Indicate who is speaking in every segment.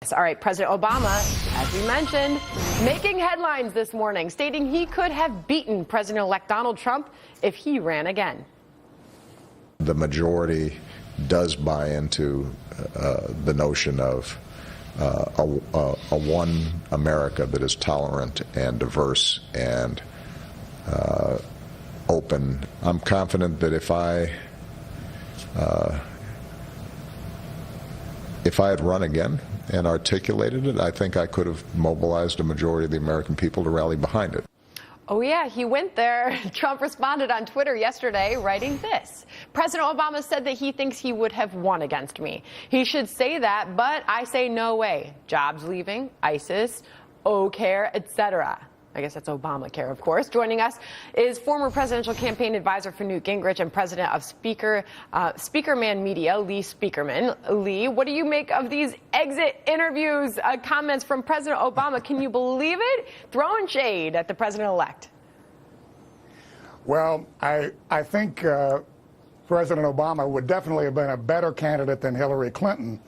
Speaker 1: All right, President Obama, as we mentioned, making headlines this morning, stating he could have beaten President-elect Donald Trump if he ran again.
Speaker 2: The majority does buy into the notion of a one America that is tolerant and diverse and open. I'm confident that if I had run again and articulated it, I think I could have mobilized a majority of the American people to rally behind it.
Speaker 1: Oh, yeah, he went there. Trump responded on Twitter yesterday, writing this. President Obama said that he thinks he would have won against me. He should say that, but I say no way. Jobs leaving, ISIS, O-Care, etc. I guess that's Obamacare, of course. Joining us is former presidential campaign advisor for Newt Gingrich and president of Spieckerman Media, Lee Spieckerman. Lee, what do you make of these exit interviews, comments from President Obama? Can you believe it? Throwing shade at the president-elect.
Speaker 3: Well, I think President Obama would definitely have been a better candidate than Hillary Clinton.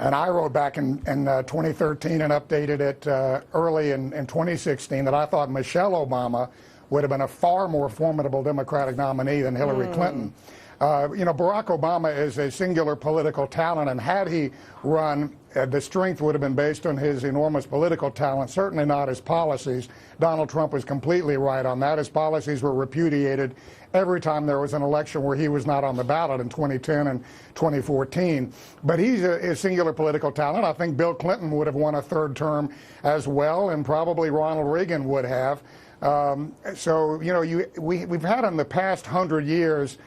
Speaker 3: And I wrote back in 2013 and updated it early in 2016 that I thought Michelle Obama would have been a far more formidable Democratic nominee than Hillary Clinton. You know, Barack Obama is a singular political talent, and had he run, the strength would have been based on his enormous political talent, certainly not his policies. Donald Trump was completely right on that. His policies were repudiated every time there was an election where he was not on the ballot in 2010 and 2014. But he's a singular political talent. I think Bill Clinton would have won a third term as well, and probably Ronald Reagan would have. So, you know, we've had in the past 100 years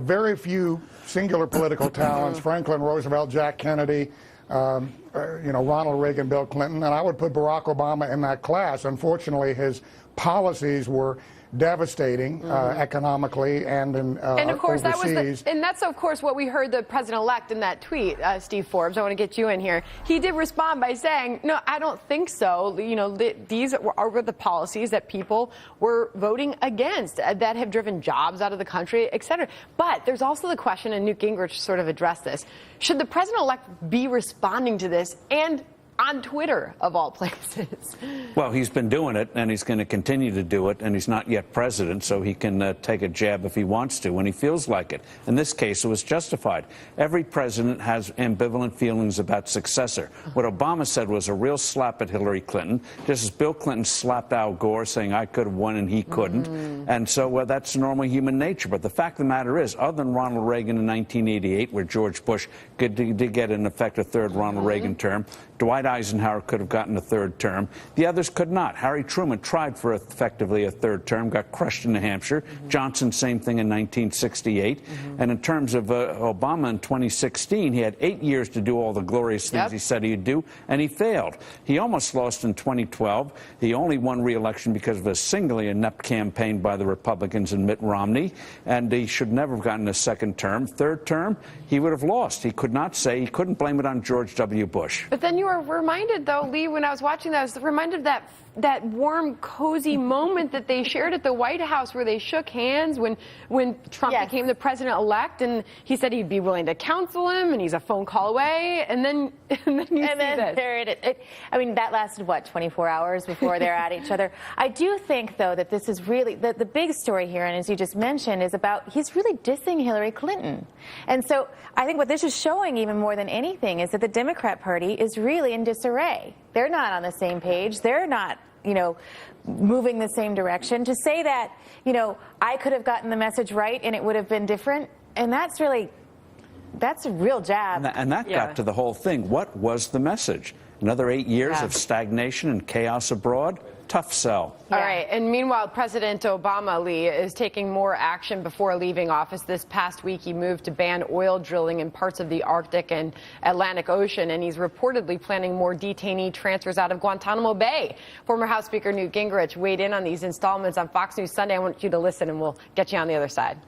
Speaker 3: very few singular political talents, Franklin Roosevelt, Jack Kennedy, you know, Ronald Reagan, Bill Clinton, and I would put Barack Obama in that class. Unfortunately, his policies were devastating economically and in
Speaker 1: and of course
Speaker 3: overseas.
Speaker 1: And that's of course what we heard the president-elect in that tweet. Steve Forbes, I want to get you in here. He did respond by saying, no, I don't think so. You know, these are the policies that people were voting against that have driven jobs out of the country, et cetera. But there's also the question, and Newt Gingrich sort of addressed this, should the president-elect be responding to this and on Twitter, of all places?
Speaker 4: Well, he's been doing it, and he's going to continue to do it, and he's not yet president, so he can take a jab if he wants to when he feels like it. In this case, it was justified. Every president has ambivalent feelings about successor. What Obama said was a real slap at Hillary Clinton, just as Bill Clinton slapped Al Gore, saying I could have won and he couldn't. And so, well, that's normal human nature. But the fact of the matter is, other than Ronald Reagan in 1988, where George Bush did get, in effect, a third Ronald Reagan term, Dwight Eisenhower could have gotten a third term. The others could not. Harry Truman tried for effectively a third term, got crushed in New Hampshire. Johnson, same thing in 1968. And in terms of Obama in 2016, he had 8 years to do all the glorious things he said he'd do, and he failed. He almost lost in 2012. He only won re-election because of a singularly inept campaign by the Republicans and Mitt Romney, and he should never have gotten a second term. Third term, he would have lost. He could not say, he couldn't blame it on George W. Bush.
Speaker 1: But then you were reminded, though, Lee, when I was watching that, I was reminded of that warm, cozy moment that they shared at the White House where they shook hands when Trump became the president-elect, and he said he'd be willing to counsel him, and he's a phone call away, and then
Speaker 5: there it is. I mean, that lasted, what, 24 hours before they're at each other? I do think, though, that this is really, the big story here, and as you just mentioned, is about he's really dissing Hillary Clinton. And so I think what this is showing even more than anything is that the Democrat Party is really in disarray. They're not on the same page. They're not, you know, moving the same direction. To say that, you know, I could have gotten the message right and it would have been different, and that's a real jab.
Speaker 4: And that got to the whole thing. What was the message? Another 8 years of stagnation and chaos abroad? Tough sell.
Speaker 1: All right. And meanwhile, President Obama, Lee, is taking more action before leaving office. This past week, he moved to ban oil drilling in parts of the Arctic and Atlantic Ocean, and he's reportedly planning more detainee transfers out of Guantanamo Bay. Former House Speaker Newt Gingrich weighed in on these installments on Fox News Sunday. I want you to listen, and we'll get you on the other side.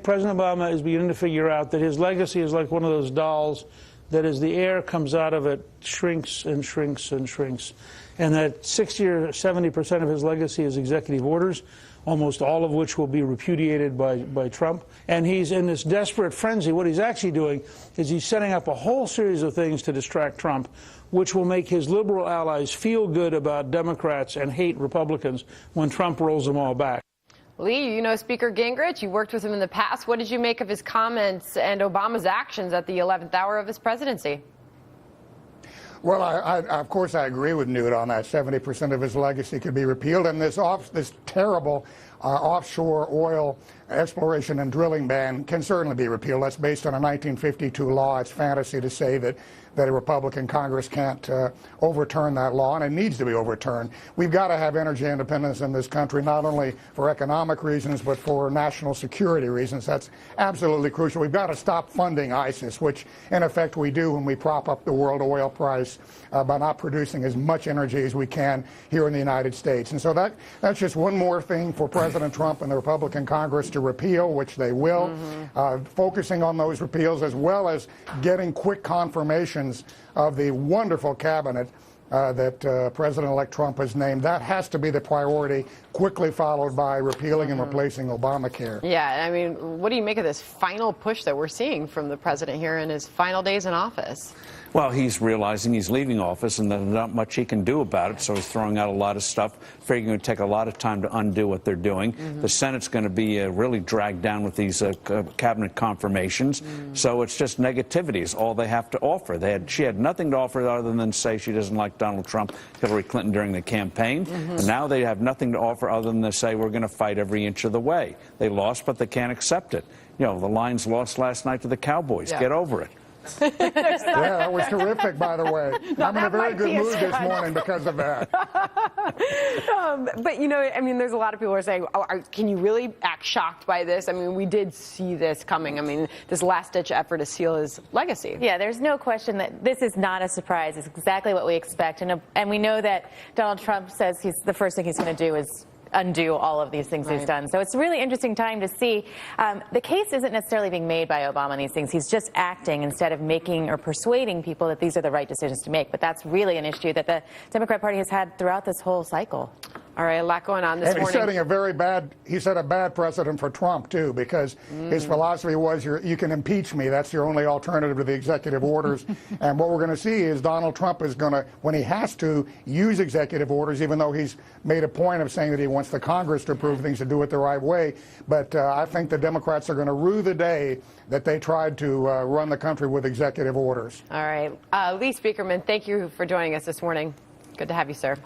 Speaker 6: President Obama is beginning to figure out that his legacy is like one of those dolls that as the air comes out of it, shrinks and shrinks and shrinks. And that 60 or 70% of his legacy is executive orders. almost all of which will be repudiated by Trump. And he's in this desperate frenzy. What he's actually doing is he's setting up a whole series of things to distract Trump, which will make his liberal allies feel good about Democrats and hate Republicans when Trump rolls them all back.
Speaker 1: Lee, you know Speaker Gingrich. You worked with him in the past. What did you make of his comments and Obama's actions at the 11th hour of his presidency?
Speaker 3: Well, of course, I agree with Newt on that. 70% of his legacy could be repealed, and this terrible offshore oil exploration and drilling ban can certainly be repealed. That's based on a 1952 law. It's fantasy to say that a Republican Congress can't overturn that law, and it needs to be overturned. We've got to have energy independence in this country, not only for economic reasons, but for national security reasons. That's absolutely crucial. We've got to stop funding ISIS, which in effect we do when we prop up the world oil price by not producing as much energy as we can here in the United States. And so that's just one more thing for President Trump and the Republican Congress to repeal, which they will, focusing on those repeals as well as getting quick confirmation of the wonderful cabinet that President-elect Trump has named. That has to be the priority, quickly followed by repealing and replacing Obamacare.
Speaker 1: Yeah, I mean, what do you make of this final push that we're seeing from the president here in his final days in office?
Speaker 4: Well, he's realizing he's leaving office and there's not much he can do about it, so he's throwing out a lot of stuff, figuring it would take a lot of time to undo what they're doing. The Senate's going to be really dragged down with these cabinet confirmations, so it's just negativity is all they have to offer. She had nothing to offer other than say she doesn't like Donald Trump, Hillary Clinton during the campaign, and now they have nothing to offer other than to say we're going to fight every inch of the way. They lost, but they can't accept it. You know, the Lions lost last night to the Cowboys.
Speaker 1: Yeah.
Speaker 4: Get over it.
Speaker 3: Yeah, that was terrific, by the way. I'm in a very good mood this morning because of that.
Speaker 1: But, you know, I mean, there's a lot of people who are saying, can you really act shocked by this? I mean, we did see this coming. I mean, this last-ditch effort to seal his legacy.
Speaker 5: Yeah, there's no question that this is not a surprise. It's exactly what we expect. And we know that Donald Trump says the first thing he's going to do is undo all of these things he's done. So it's a really interesting time to see. The case isn't necessarily being made by Obama on these things. He's just acting instead of making or persuading people that these are the right decisions to make. But that's really an issue that the Democrat Party has had throughout this whole cycle.
Speaker 1: All right, a lot going on this morning.
Speaker 3: And he set a bad precedent for Trump, too, because his philosophy was you can impeach me. That's your only alternative to the executive orders. And what we're going to see is Donald Trump is going to, when he has to, use executive orders, even though he's made a point of saying that he wants the Congress to approve things to do it the right way. But I think the Democrats are going to rue the day that they tried to run the country with executive orders.
Speaker 1: All right. Lee Spieckerman, thank you for joining us this morning. Good to have you, sir.